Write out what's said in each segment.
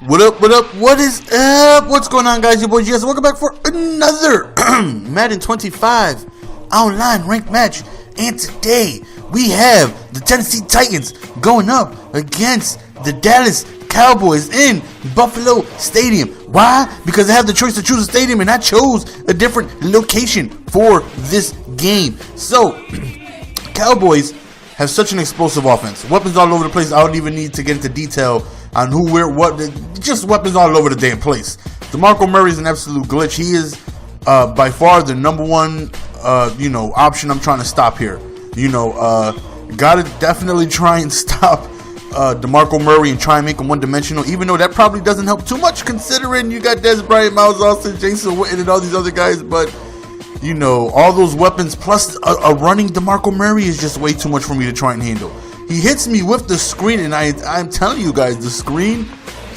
What up, what up, what is up? What's going on, guys? Your boy GS. Welcome back for another Madden 25 online ranked match. And today, we have the Tennessee Titans going up against the Dallas Cowboys in Buffalo Stadium. Why? Because I have the choice to choose a stadium, and I chose a different location for this game. So, Cowboys have such an explosive offense. Weapons all over the place. I don't even need to get into detail on who, where, what. Just weapons all over the damn place. DeMarco Murray is an absolute glitch. He is by far the number one, option I'm trying to stop here. Gotta definitely try and stop DeMarco Murray and try and make him one-dimensional, even though that probably doesn't help too much considering you got Dez Bryant, Miles Austin, Jason Witten, and all these other guys. But all those weapons plus a running DeMarco Murray is just way too much for me to try and handle. He hits me with the screen, and I'm telling you guys, the screen,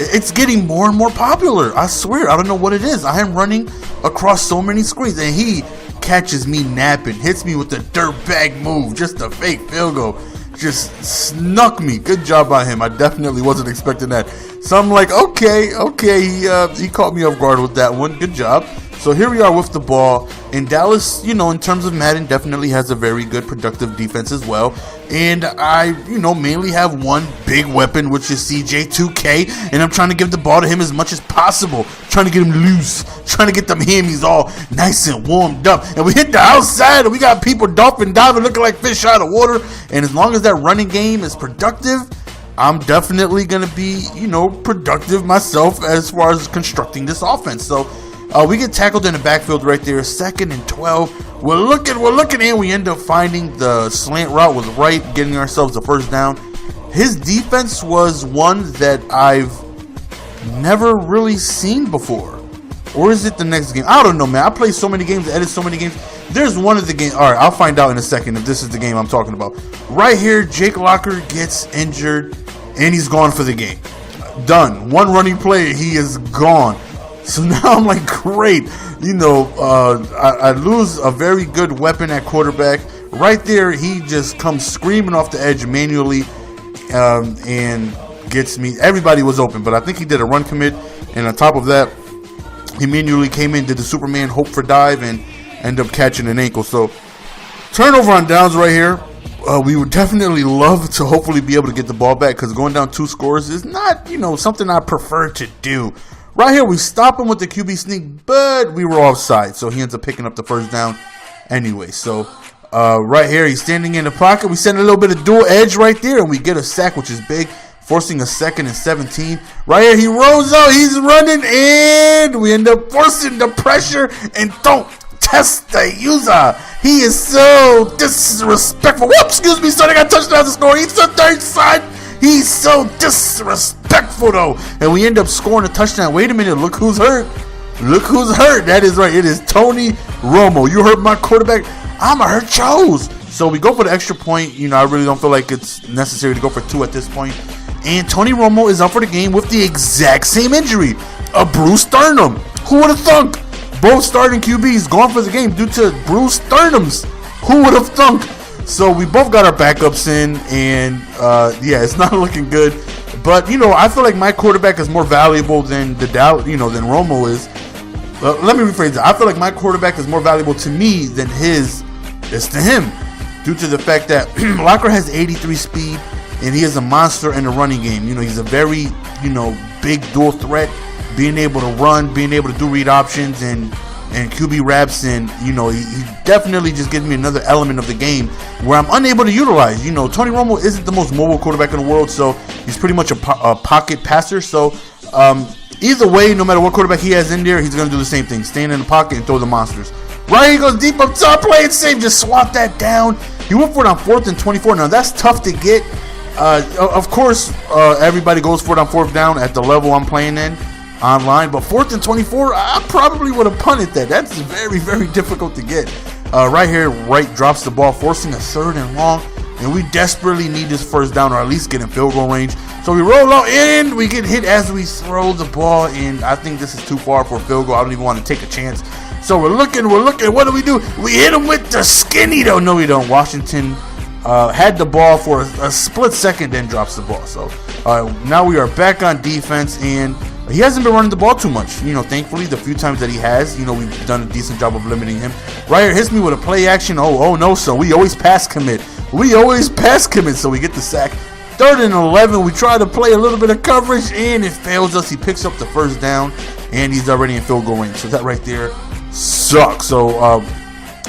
it's getting more and more popular. I swear, I don't know what it is. I am running across so many screens, and he catches me napping, hits me with the dirtbag move, just a fake field goal. Just snuck me. Good job by him. I definitely wasn't expecting that. So I'm like, okay, he caught me off guard with that one. Good job. So here we are with the ball, and Dallas, in terms of Madden, definitely has a very good, productive defense as well. And I, mainly have one big weapon, which is CJ2K, and I'm trying to give the ball to him as much as possible, trying to get him loose, trying to get them hammies all nice and warmed up. And we hit the outside, and we got people dolphin diving, looking like fish out of water. And as long as that running game is productive, I'm definitely going to be, productive myself as far as constructing this offense. So we get tackled in the backfield right there, 2nd and 12. We're looking, and we end up finding the slant route was right, getting ourselves a first down. His defense was one that I've never really seen before. Or is it the next game? I don't know, man. I play so many games, edit so many games. There's one of the games. All right, I'll find out in a second if this is the game I'm talking about. Right here, Jake Locker gets injured, and he's gone for the game. Done. One running play, he is gone. So now I'm like, great, I lose a very good weapon at quarterback. Right there, he just comes screaming off the edge manually and gets me. Everybody was open, but I think he did a run commit. And on top of that, he manually came in, did the Superman hope for dive, and ended up catching an ankle. So turnover on downs right here. We would definitely love to hopefully be able to get the ball back, because going down 2 scores is not, something I prefer to do. Right here, we stop him with the QB sneak, but we were offside, so he ends up picking up the first down anyway. So right here, he's standing in the pocket. We send a little bit of dual edge right there, and we get a sack, which is big, forcing a 2nd and 17. Right here, he rolls out, he's running, and we end up forcing the pressure, and don't test the user. He is so disrespectful. Whoops, excuse me, son, I got touchdown to score. He's the third side. He's so disrespectful, though. And we end up scoring a touchdown. Wait a minute. Look who's hurt. Look who's hurt. That is right. It is Tony Romo. You hurt my quarterback. I'm going to hurt yours. So we go for the extra point. I really don't feel like it's necessary to go for 2 at this point. And Tony Romo is out for the game with the exact same injury. A bruised sternum. Who would have thunk? Both starting QBs gone for the game due to bruised sternums. Who would have thunk? So we both got our backups in, and it's not looking good. But I feel like my quarterback is more valuable than than Romo is. Let me rephrase that. I feel like my quarterback is more valuable to me than his is to him, due to the fact that Locker has 83 speed, and he is a monster in the running game. He's a very big dual threat, being able to run, being able to do read options and QB raps, and he definitely just gives me another element of the game where I'm unable to utilize. Tony Romo isn't the most mobile quarterback in the world, so he's pretty much a pocket passer. So either way, no matter what quarterback he has in there, he's going to do the same thing, stand in the pocket and throw the monsters. Right, he goes deep up top, play it safe, just swat that down. He went for it on 4th and 24. Now that's tough to get. Of course, everybody goes for it on 4th down at the level I'm playing in online, but 4th and 24, I probably would have punted that. That's very, very difficult to get. Right here, Wright drops the ball, forcing a 3rd and long, and we desperately need this first down, or at least get in field goal range. So we roll out, and we get hit as we throw the ball, and I think this is too far for a field goal. I don't even want to take a chance. So we're looking. What do? We hit him with the skinny, though. No, we don't. Washington had the ball for a split second, then drops the ball. So now we are back on defense, and He hasn't been running the ball too much. Thankfully, the few times that he has, we've done a decent job of limiting him. Right here, hits me with a play action. Oh no, so we always pass commit. So we get the sack. 3rd and 11, we try to play a little bit of coverage, and it fails us. He picks up the first down, and he's already in field goal range. So that right there sucks. So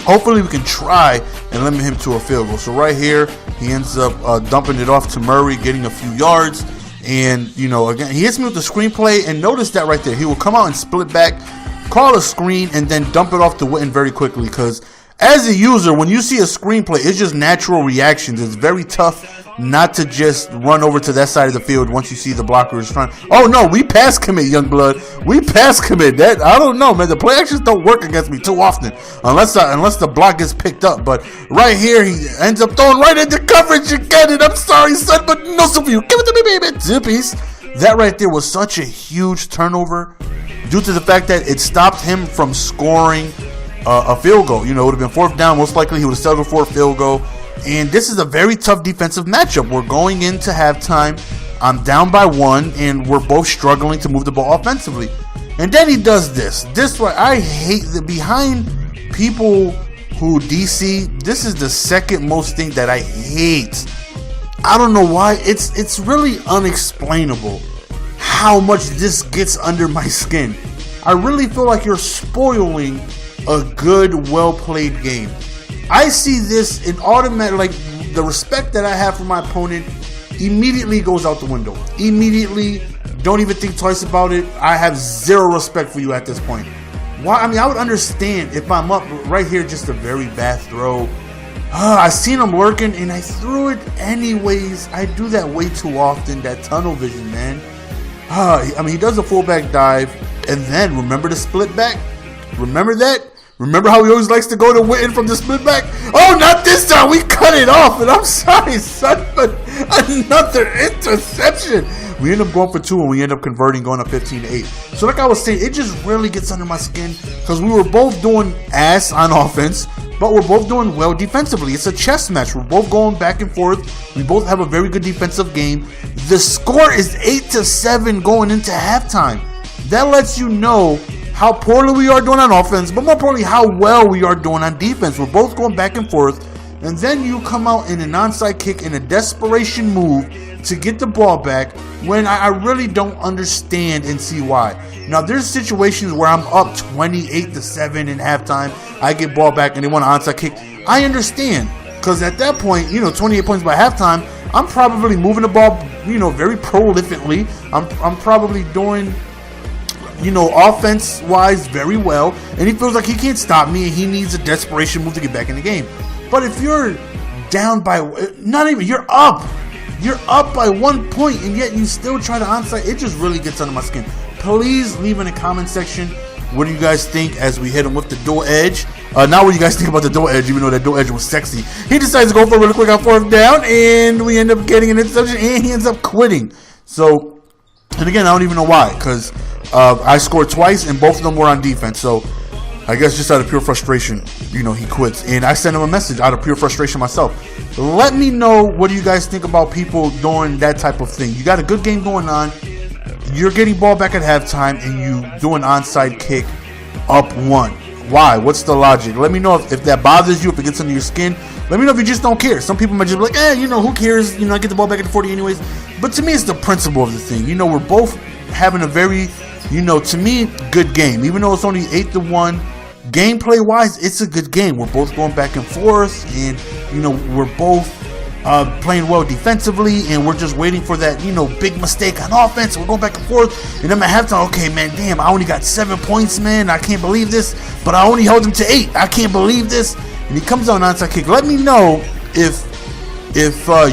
hopefully we can try and limit him to a field goal. So right here, he ends up dumping it off to Murray, getting a few yards. And, again, he hits me with the screenplay, and notice that right there. He will come out and split back, call a screen, and then dump it off to Witten very quickly. Because as a user, when you see a screenplay, it's just natural reactions. It's very tough not to just run over to that side of the field once you see the blocker is trying. Oh, no, we pass commit, young blood. We pass commit. That, I don't know, man. The play actions don't work against me too often unless the block gets picked up. But right here, he ends up throwing right into coverage again. And I'm sorry, son, but no for you. Give it to me, baby. 2-piece. That right there was such a huge turnover due to the fact that it stopped him from scoring a field goal. It would have been 4th down. Most likely, he would have settled for a field goal. And this is a very tough defensive matchup. We're going into halftime. I'm down by 1, and we're both struggling to move the ball offensively. And then he does this. This way, I hate the behind people who DC. This is the second most thing that I hate. I don't know why. It's really unexplainable how much this gets under my skin. I really feel like you're spoiling a good, well-played game. I see this in automatic, like the respect that I have for my opponent immediately goes out the window. Immediately, don't even think twice about it. I have zero respect for you at this point. Why? I mean, I would understand if I'm up right here, just a very bad throw. I seen him lurking and I threw it anyways. I do that way too often, that tunnel vision, man. I mean, he does a fullback dive and then remember the split back? Remember that? Remember how he always likes to go to Witten from the split back? Oh, not this time. We cut it off. And I'm sorry, son, but another interception. We end up going for 2 and we end up converting, going up 15-8. So like I was saying, it just really gets under my skin because we were both doing ass on offense, but we're both doing well defensively. It's a chess match. We're both going back and forth. We both have a very good defensive game. The score is 8-7 going into halftime. That lets you know how poorly we are doing on offense, but more importantly, how well we are doing on defense. We're both going back and forth, and then you come out in an onside kick in a desperation move to get the ball back when I really don't understand and see why. Now, there's situations where I'm up 28-7 in halftime. I get ball back and they want an onside kick. I understand, because at that point, 28 points by halftime, I'm probably moving the ball, very prolifically. I'm probably doing offense-wise very well, and he feels like he can't stop me, and he needs a desperation move to get back in the game. But if you're down by, you're up by 1 point, and yet you still try to onside, it just really gets under my skin. Please leave in the comment section what do you guys think as we hit him with the dual edge. Not what you guys think about the dual edge, even though that dual edge was sexy. He decides to go for it really quick on 4th down, and we end up getting an interception, and he ends up quitting. So, and again, I don't even know why, because I scored twice, and both of them were on defense. So, I guess just out of pure frustration, he quits. And I sent him a message out of pure frustration myself. Let me know what do you guys think about people doing that type of thing. You got a good game going on. You're getting ball back at halftime, and you do an onside kick up 1. Why? What's the logic? Let me know if that bothers you, if it gets under your skin. Let me know if you just don't care. Some people might just be like, who cares? I get the ball back at the 40 anyways. But to me, it's the principle of the thing. We're both having a very, to me, good game. Even though it's only 8-1, gameplay-wise, it's a good game. We're both going back and forth, and, we're both playing well defensively, and we're just waiting for that, big mistake on offense. We're going back and forth, and then at halftime, okay, man, damn, I only got 7 points, man. I can't believe this, but I only held him to 8. I can't believe this. And he comes on onside kick. Let me know if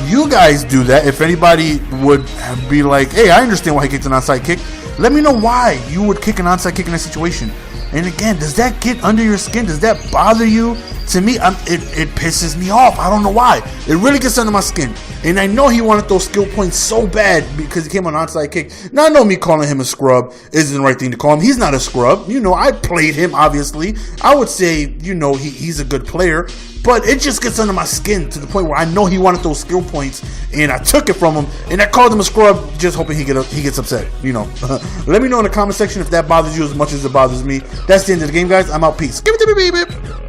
you guys do that, if anybody would be like, hey, I understand why he kicked an onside kick. Let me know why you would kick an onside kick in that situation. And again, does that get under your skin? Does that bother you to me, it pisses me off. I don't know why. It really gets under my skin. And I know he wanted those skill points so bad because he came on an onside kick. Now, I know me calling him a scrub isn't the right thing to call him. He's not a scrub. You know, I played him, obviously. I would say, you know, he's a good player. But it just gets under my skin to the point where I know he wanted those skill points, and I took it from him, and I called him a scrub, just hoping he gets upset. You know, let me know in the comment section if that bothers you as much as it bothers me. That's the end of the game, guys. I'm out. Peace. Give it to me, baby.